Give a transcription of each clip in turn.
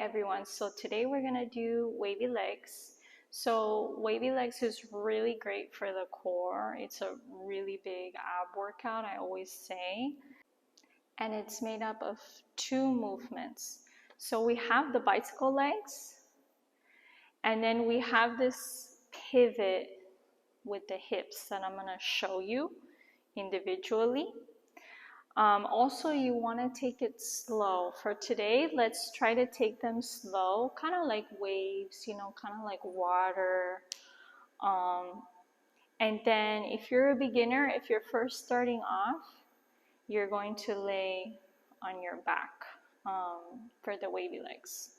everyone. So today we're gonna do wavy legs. So wavy legs is really great for the core. It's a really big ab workout, I always say. And it's made up of two movements. So we have the bicycle legs, and then we have this pivot with the hips that I'm gonna show you individually. Also, you want to take it slow. For today, let's try to take them slow, kind of like waves, kind of like water. And then if you're a beginner, if you're first starting off, you're going to lay on your back for the wavy legs.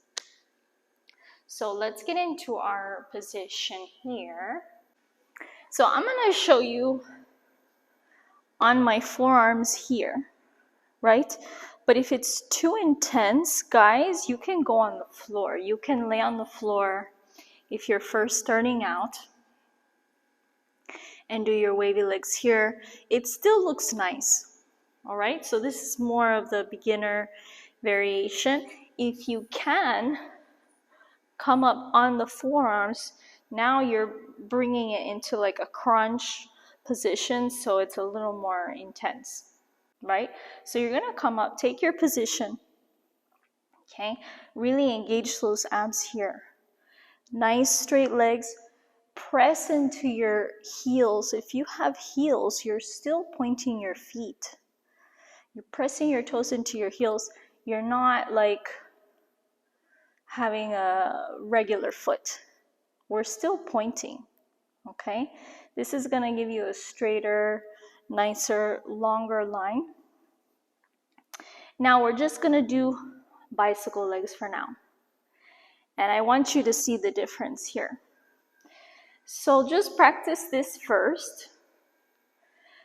So let's get into our position here. So I'm going to show you on my forearms here, right? But if it's too intense, guys, you can go on the floor. You can lay on the floor if you're first starting out and do your wavy legs here. It still looks nice, all right? So this is more of the beginner variation. If you can come up on the forearms, now you're bringing it into like a crunch position, so it's a little more intense. Right? So you're going to come up, take your position, okay? Really engage those abs here. Nice straight legs. Press into your heels. If you have heels, you're still pointing your feet. You're pressing your toes into your heels. You're not like having a regular foot. We're still pointing, okay? This is going to give you a straighter, nicer, longer line. Now we're just going to do bicycle legs for now. And I want you to see the difference here. So just practice this first.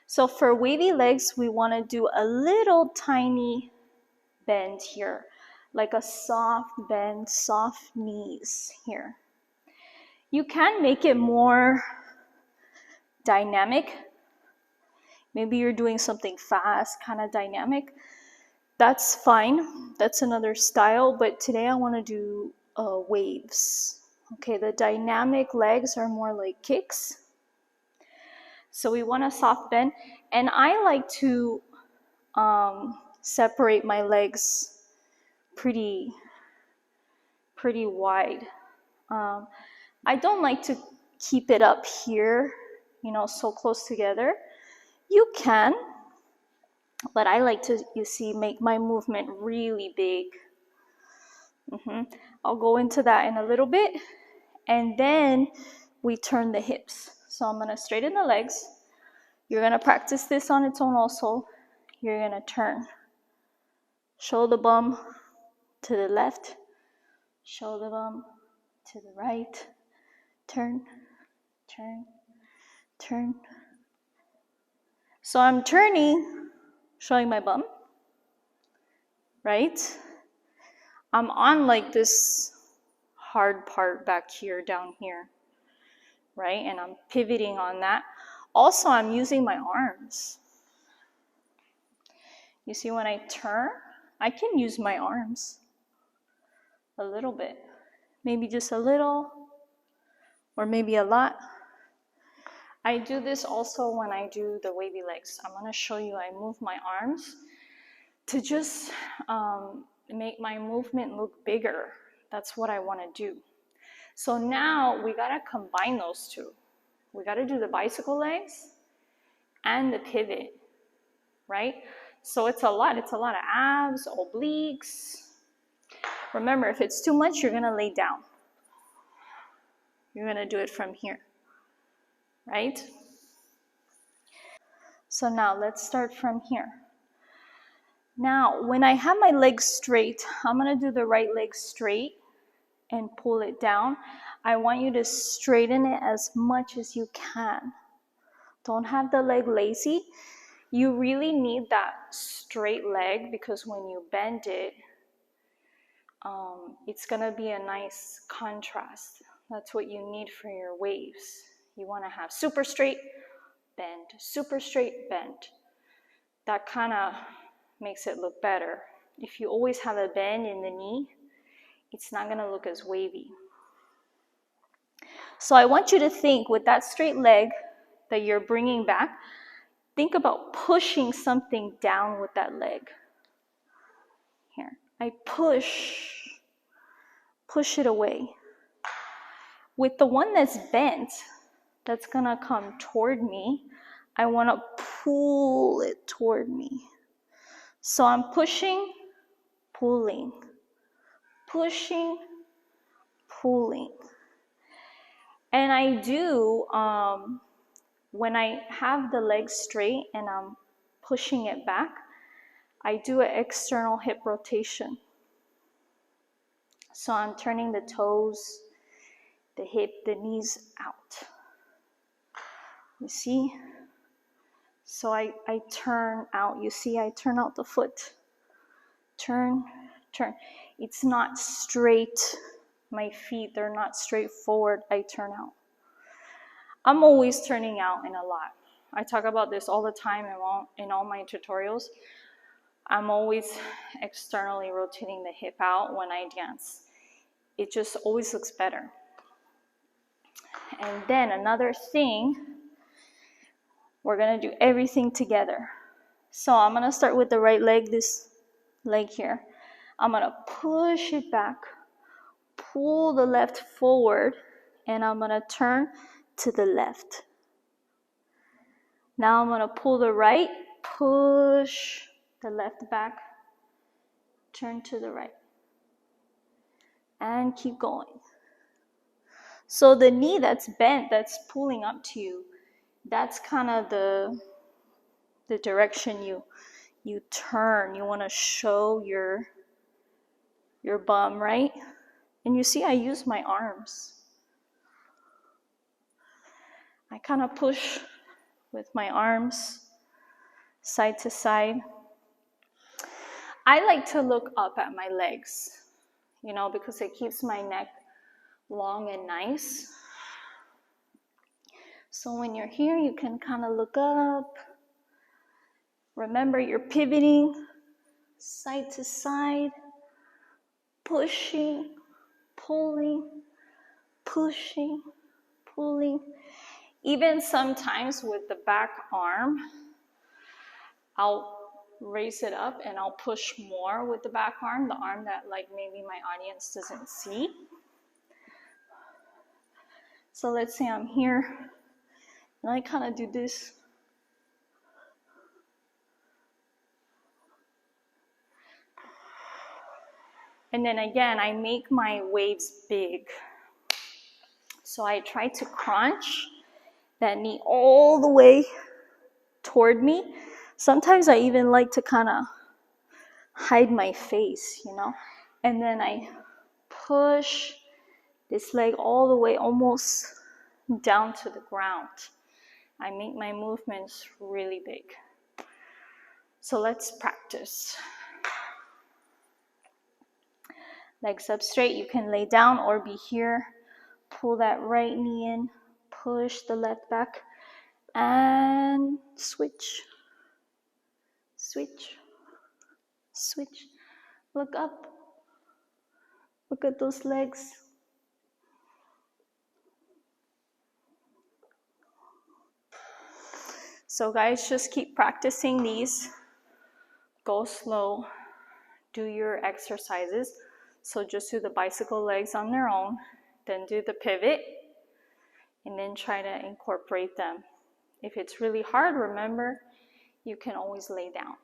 So for wavy legs, we want to do a little tiny bend here, like a soft bend, soft knees here. You can make it more dynamic. Maybe you're doing something fast, kind of dynamic. That's fine. That's another style. But today I want to do waves. Okay, the dynamic legs are more like kicks. So we want a soft bend. And I like to separate my legs pretty wide. I don't like to keep it up here, so close together. You can. But I like to, make my movement really big. I'll go into that in a little bit. And then we turn the hips. So I'm going to straighten the legs. You're going to practice this on its own also. You're going to turn. Shoulder bum to the left. Shoulder bum to the right. Turn, turn, turn. So I'm turning, showing my bum, right? I'm on like this hard part back here, down here, right? And I'm pivoting on that. Also, I'm using my arms. You see, when I turn, I can use my arms a little bit. Maybe just a little, or maybe a lot. I do this also when I do the wavy legs. I'm going to show you, I move my arms to just make my movement look bigger. That's what I want to do. So now we got to combine those two. We got to do the bicycle legs and the pivot, right? So it's a lot. It's a lot of abs, obliques. Remember, if it's too much, you're going to lay down. You're going to do it from here, right? So now let's start from here. Now, when I have my legs straight, I'm going to do the right leg straight and pull it down. I want you to straighten it as much as you can. Don't have the leg lazy. You really need that straight leg because when you bend it, it's going to be a nice contrast. That's what you need for your waves. You want to have super straight, bend, super straight, bend. That kind of makes it look better. If you always have a bend in the knee, it's not gonna look as wavy. So I want you to think with that straight leg that you're bringing back, think about pushing something down with that leg. Here, I push it away. With the one that's bent, that's gonna come toward me, I wanna pull it toward me. So I'm pushing, pulling, pushing, pulling. And I do, when I have the leg straight and I'm pushing it back, I do an external hip rotation. So I'm turning the toes, the hip, the knees out. You see? So I turn out. You see, I turn out the foot. Turn, turn. It's not straight. My feet, they're not straight forward. I turn out. I'm always turning out in a lot. I talk about this all the time in all my tutorials. I'm always externally rotating the hip out when I dance. It just always looks better. And then another thing, we're gonna do everything together. So I'm gonna start with the right leg, this leg here. I'm gonna push it back, pull the left forward, and I'm gonna turn to the left. Now I'm gonna pull the right, push the left back, turn to the right, and keep going. So the knee that's bent, that's pulling up to you, that's kind of the direction you turn. You want to show your bum, right? And you see I use my arms. I kind of push with my arms side to side. I like to look up at my legs, because it keeps my neck long and nice. So when you're here, you can kind of look up. Remember, you're pivoting side to side, pushing, pulling, pushing, pulling. Even sometimes with the back arm, I'll raise it up and I'll push more with the back arm, the arm that maybe my audience doesn't see. So let's say I'm here and I kind of do this. And then again, I make my waves big. So I try to crunch that knee all the way toward me. Sometimes I even like to kind of hide my face, and then I push this leg all the way almost down to the ground. I make my movements really big. So let's practice. Legs up straight. You can lay down or be here. Pull that right knee in, push the left back, and switch. Switch. Switch. Look up. Look at those legs. So guys, just keep practicing these. Go slow. Do your exercises. So just do the bicycle legs on their own. Then do the pivot. And then try to incorporate them. If it's really hard, remember, you can always lay down.